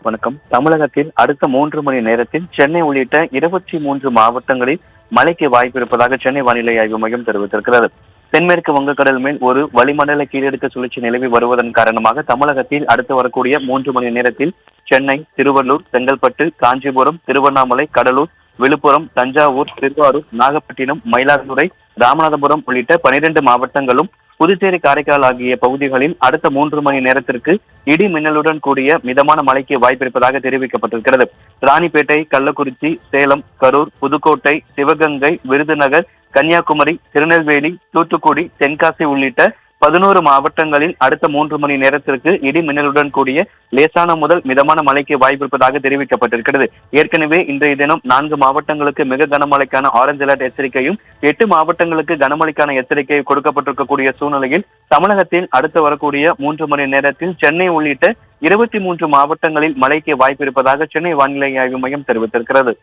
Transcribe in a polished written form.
வணக்கம். தமிழகத்தில் அடுத்த 3 மணி நேரத்தில் சென்னை உள்ளிட்ட 23 மாவட்டங்களில் மழைக்கு வாய்ப்பு இருப்பதாக சென்னை வானிலை ஆய்வு மையம் தெரிவித்திருக்கிறது. தென்மேற்கு வங்கக்கடல் மேல் ஒரு வளிமண்டல கீழடுக்கு சுழற்சி நிலவி வருவதன் காரணமாக தமிழகத்தில் அடுத்து வரக்கூடிய 3 மணி நேரத்தில் சென்னை, திருவள்ளூர், செங்கல்பட்டு, காஞ்சிபுரம், திருவண்ணாமலை, கடலூர், விழுப்புரம், தஞ்சாவூர், திருவாரூர், நாகப்பட்டினம், மயிலாடுதுறை, ராமநாதபுரம் உள்ளிட்ட 12 மாவட்டங்களும், புதுச்சேரி, காரைக்கால் ஆகிய பகுதிகளில் அடுத்த 3 மணி நேரத்திற்கு இடி மின்னலுடன் கூடிய மிதமான மழைக்கு வாய்ப்பிருப்பதாக தெரிவிக்கப்பட்டிருக்கிறது. ராணிப்பேட்டை, கள்ளக்குறிச்சி, சேலம், கரூர், புதுக்கோட்டை, சிவகங்கை, விருதுநகர், கன்னியாகுமரி, திருநெல்வேலி, தூத்துக்குடி, தென்காசி உள்ளிட்ட 11 மாவட்டங்களில் அடுத்த 3 மணி நேரத்திற்கு இடி மின்னலுடன் கூடிய லேசான முதல் மிதமான மழைக்கு வாய்ப்பிருப்பதாக தெரிவிக்கப்பட்டிருக்கிறது. ஏற்கனவே இன்றைய தினம் 4 மாவட்டங்களுக்கு மிக கனமழைக்கான ஆரஞ்சு அலர்ட் எச்சரிக்கையும் 8 மாவட்டங்களுக்கு கனமழைக்கான எச்சரிக்கை கொடுக்கப்பட்டிருக்கக்கூடிய சூழ்நிலையில் தமிழகத்தில் அடுத்து வரக்கூடிய 3 மணி நேரத்தில் சென்னை உள்ளிட்ட 23 மாவட்டங்களில் மழைக்கு வாய்ப்பு இருப்பதாக சென்னை வானிலை ஆய்வு மையம் தெரிவித்திருக்கிறது.